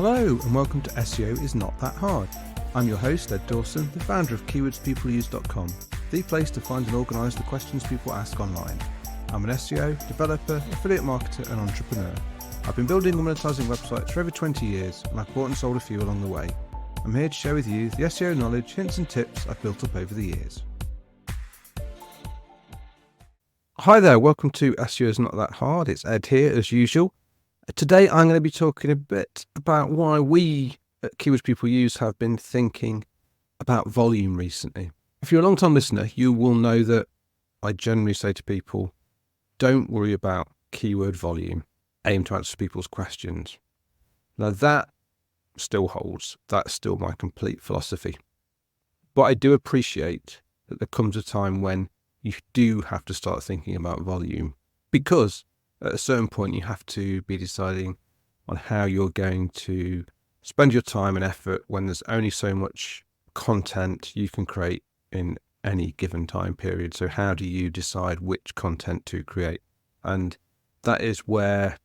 Hello and welcome to SEO is Not That Hard. I'm your host, Edd Dawson, the founder of keywordspeopleuse.com, the place to find and organise the questions people ask online. I'm an SEO, developer, affiliate marketer and entrepreneur. I've been building and monetising websites for over 20 years and I've bought and sold a few along the way. I'm here to share with you the SEO knowledge, hints and tips I've built up over the years. Hi there, welcome to SEO is Not That Hard. It's Ed here as usual. Today I'm going to be talking a bit about why we at Keywords People Use have been thinking about volume recently. If you're a long-time listener, you will know that I generally say to people, don't worry about keyword volume, aim to answer people's questions. Now that still holds, that's still my complete philosophy. But I do appreciate that there comes a time when you do have to start thinking about volume, because at a certain point you have to be deciding on how you're going to spend your time and effort when there's only so much content you can create in any given time period. So how do you decide which content to create? And that is where,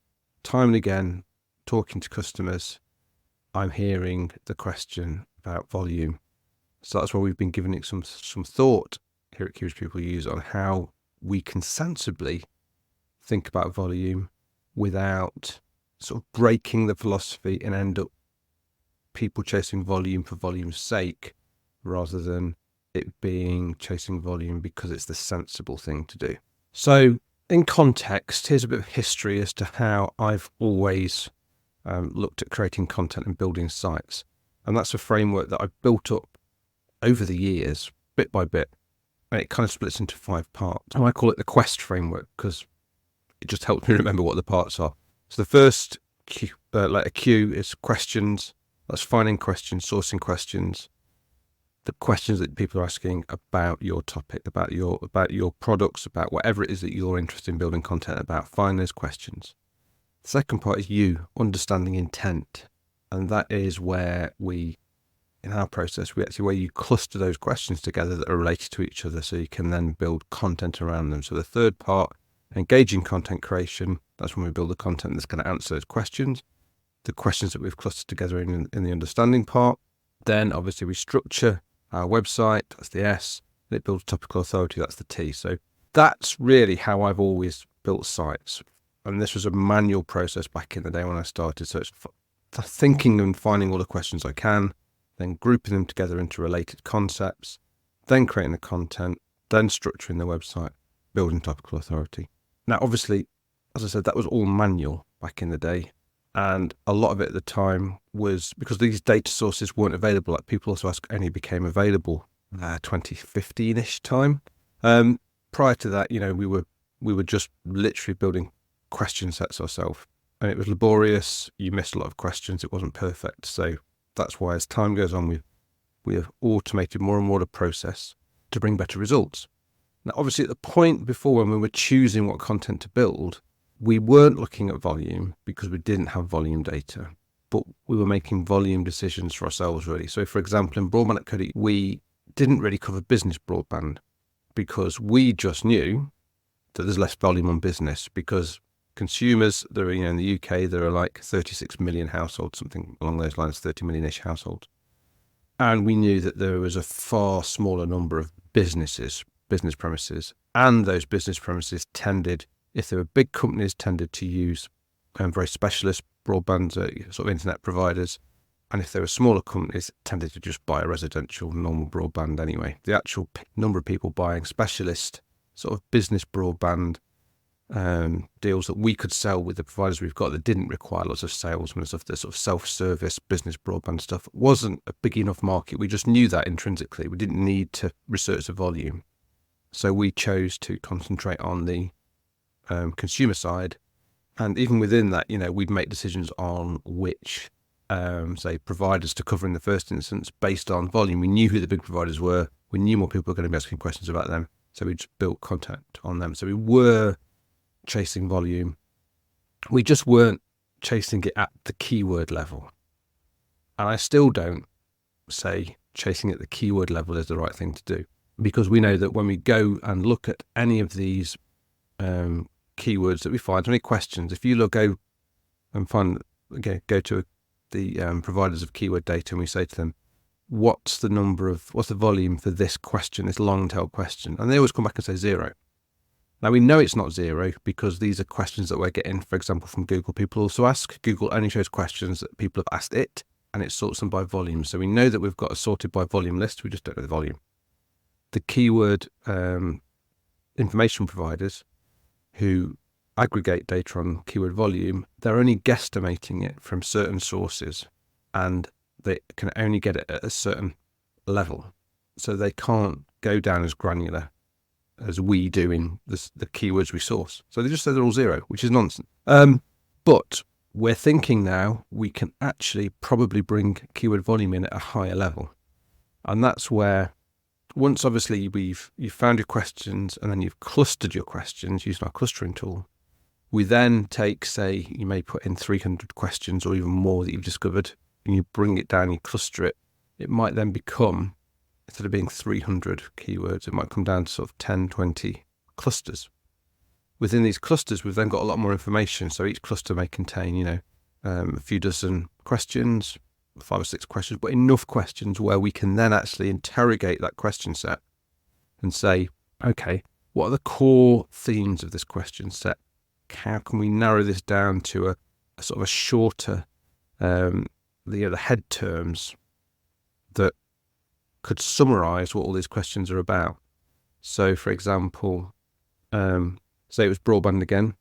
time and again, talking to customers, I'm hearing the question about volume. So that's why we've been giving it some thought here at Keywords People Use on how we can sensibly think about volume without sort of breaking the philosophy and end up people chasing volume for volume's sake rather than it being chasing volume because it's the sensible thing to do. So in context, here's a bit of history as to how I've always looked at creating content and building sites. And that's a framework that I've built up over the years, bit by bit. And it kind of splits into 5 parts. And I call it the quest framework because it just helps me remember what the parts are. So the first letter Q is questions. That's finding questions, sourcing questions, the questions that people are asking about your topic, about your products, about whatever it is that you're interested in building content about. Find those questions. The second part is U, understanding intent. And that is where in our process, where you cluster those questions together that are related to each other so you can then build content around them. So the third part, engaging content creation, that's when we build the content that's going to answer those questions. The questions that we've clustered together in the understanding part. Then obviously we structure our website, that's the S, and it builds topical authority, that's the T. So that's really how I've always built sites. And this was a manual process back in the day when I started. So it's thinking and finding all the questions I can, then grouping them together into related concepts, then creating the content, then structuring the website, building topical authority. Now, obviously, as I said, that was all manual back in the day. And a lot of it at the time was because these data sources weren't available. Like People Also Ask only became available 2015-ish time. Prior to that, we were just literally building question sets ourselves. And it was laborious. You missed a lot of questions. It wasn't perfect. So that's why as time goes on, we have automated more and more the process to bring better results. Now, obviously, at the point before when we were choosing what content to build, we weren't looking at volume because we didn't have volume data, but we were making volume decisions for ourselves, really. So, for example, in Broadband at Cody, we didn't really cover business broadband because we just knew that there's less volume on business because consumers, there are, in the UK, there are like 36 million households, something along those lines, 30 million-ish households. And we knew that there was a far smaller number of business premises, and those business premises tended, if they were big companies, tended to use very specialist broadband sort of internet providers, and if they were smaller companies, tended to just buy a residential normal broadband anyway. The actual number of people buying specialist sort of business broadband deals that we could sell with the providers we've got that didn't require lots of salesmen and stuff, the sort of self-service business broadband stuff wasn't a big enough market. We just knew that intrinsically. We didn't need to research the volume. So we chose to concentrate on the consumer side. And even within that, we'd make decisions on which, say, providers to cover in the first instance based on volume. We knew who the big providers were. We knew more people were going to be asking questions about them. So we just built content on them. So we were chasing volume. We just weren't chasing it at the keyword level. And I still don't say chasing at the keyword level is the right thing to do, because we know that when we go and look at any of these keywords that we find, any questions, if you go and find, go to the providers of keyword data and we say to them, what's the volume for this question, this long tail question? And they always come back and say 0. Now we know it's not 0 because these are questions that we're getting, for example, from Google. People also ask. Google only shows questions that people have asked it, and it sorts them by volume. So we know that we've got a sorted by volume list. We just don't know the volume. The keyword information providers who aggregate data on keyword volume, they're only guesstimating it from certain sources, and they can only get it at a certain level. So they can't go down as granular as we do in the keywords we source. So they just say they're all 0, which is nonsense. But we're thinking now we can actually probably bring keyword volume in at a higher level. And that's where, once obviously you've found your questions and then you've clustered your questions using our clustering tool, we then take, say, you may put in 300 questions or even more that you've discovered, and you bring it down, you cluster it. It might then become, instead of being 300 keywords, it might come down to sort of 10, 20 clusters. Within these clusters, we've then got a lot more information. So each cluster may contain, a few dozen questions, 5 or 6 questions, but enough questions where we can then actually interrogate that question set and say, okay, what are the core themes of this question set? How can we narrow this down to a sort of a shorter, the head terms that could summarize what all these questions are about? So, for example, say it was broadband again,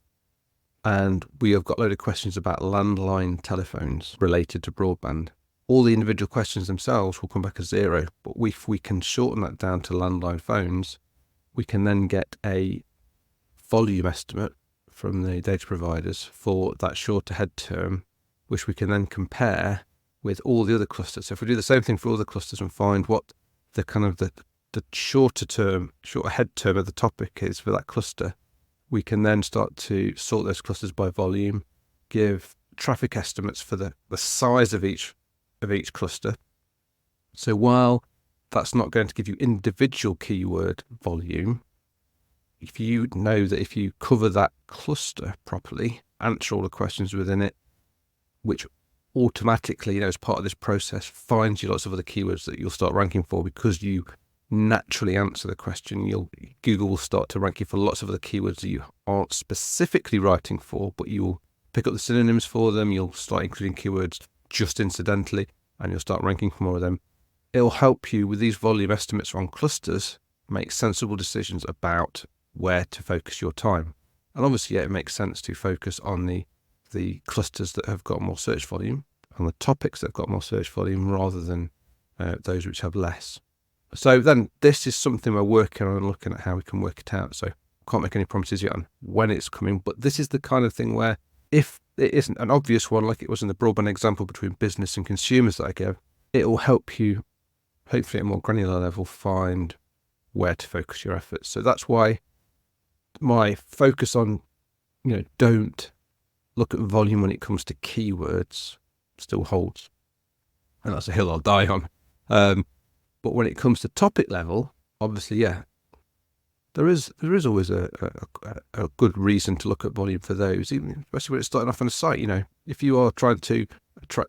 and we have got a load of questions about landline telephones related to broadband. All the individual questions themselves will come back as 0, but if we can shorten that down to landline phones, we can then get a volume estimate from the data providers for that shorter head term, which we can then compare with all the other clusters. So if we do the same thing for all the clusters and find what the kind of the shorter head term of the topic is for that cluster, we can then start to sort those clusters by volume, give traffic estimates for the size of each cluster. So while that's not going to give you individual keyword volume, if you know that if you cover that cluster properly, answer all the questions within it, which automatically, as part of this process, finds you lots of other keywords that you'll start ranking for because you naturally answer the question. Google will start to rank you for lots of other keywords that you aren't specifically writing for, but you'll pick up the synonyms for them. You'll start including keywords just incidentally, and you'll start ranking for more of them. It'll help you with these volume estimates on clusters make sensible decisions about where to focus your time. And obviously, it makes sense to focus on the clusters that have got more search volume, on the topics that have got more search volume, rather than those which have less. So then this is something we're working on and looking at how we can work it out. So can't make any promises yet on when it's coming, but this is the kind of thing where if it isn't an obvious one, like it was in the broadband example between business and consumers that I gave, it will help you, hopefully at a more granular level, find where to focus your efforts. So that's why my focus on, don't look at volume when it comes to keywords still holds. And that's a hill I'll die on. But when it comes to topic level, obviously, there is always a good reason to look at volume for those, even especially when it's starting off on a site. If you are trying to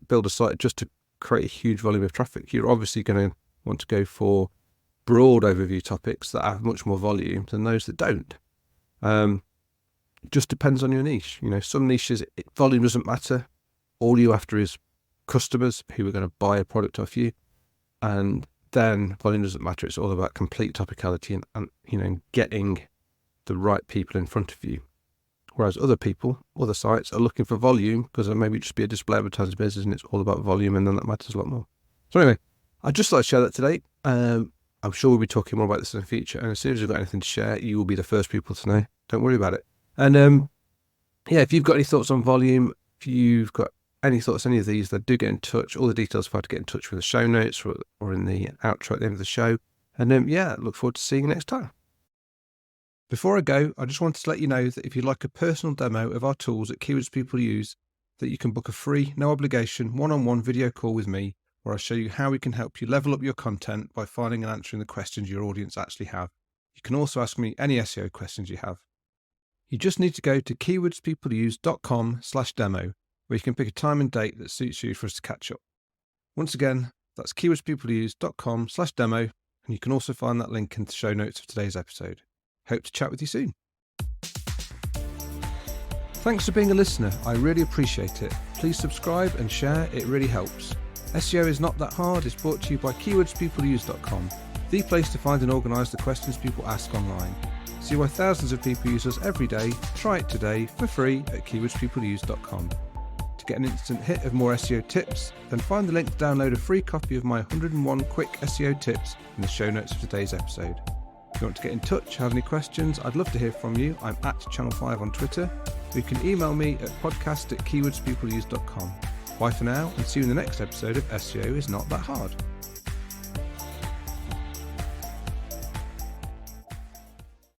build a site just to create a huge volume of traffic, you're obviously going to want to go for broad overview topics that have much more volume than those that don't. Just depends on your niche. Some niches, volume doesn't matter. All you're after is customers who are going to buy a product off you, and then volume doesn't matter. It's all about complete topicality and getting the right people in front of you. Whereas other sites are looking for volume because it maybe just be a display advertising business and it's all about volume, and then that matters a lot more. So anyway, I just thought I'd share that today. I'm sure we'll be talking more about this in the future, and as soon as you've got anything to share, you will be the first people to know. Don't worry about it. And if you've got any thoughts on volume, if you've got any thoughts on any of these, then do get in touch. All the details for how to get in touch with the show notes or in the outro at the end of the show. And look forward to seeing you next time. Before I go, I just wanted to let you know that if you'd like a personal demo of our tools that Keywords People use, that you can book a free, no obligation, one-on-one video call with me, where I show you how we can help you level up your content by finding and answering the questions your audience actually have. You can also ask me any SEO questions you have. You just need to go to keywordspeopleuse.com/demo where you can pick a time and date that suits you for us to catch up. Once again, that's keywordspeopleuse.com/demo, and you can also find that link in the show notes of today's episode. Hope to chat with you soon. Thanks for being a listener. I really appreciate it. Please subscribe and share. It really helps. SEO is not that hard. It's brought to you by keywordspeopleuse.com, the place to find and organise the questions people ask online. See why thousands of people use us every day. Try it today for free at keywordspeopleuse.com. To get an instant hit of more SEO tips, then find the link to download a free copy of my 101 quick SEO tips in the show notes of today's episode. If you want to get in touch, have any questions, I'd love to hear from you. I'm at Channel 5 on Twitter. You can email me at podcast@keywordspeopleuse.com. Bye for now, and see you in the next episode of SEO is Not That Hard.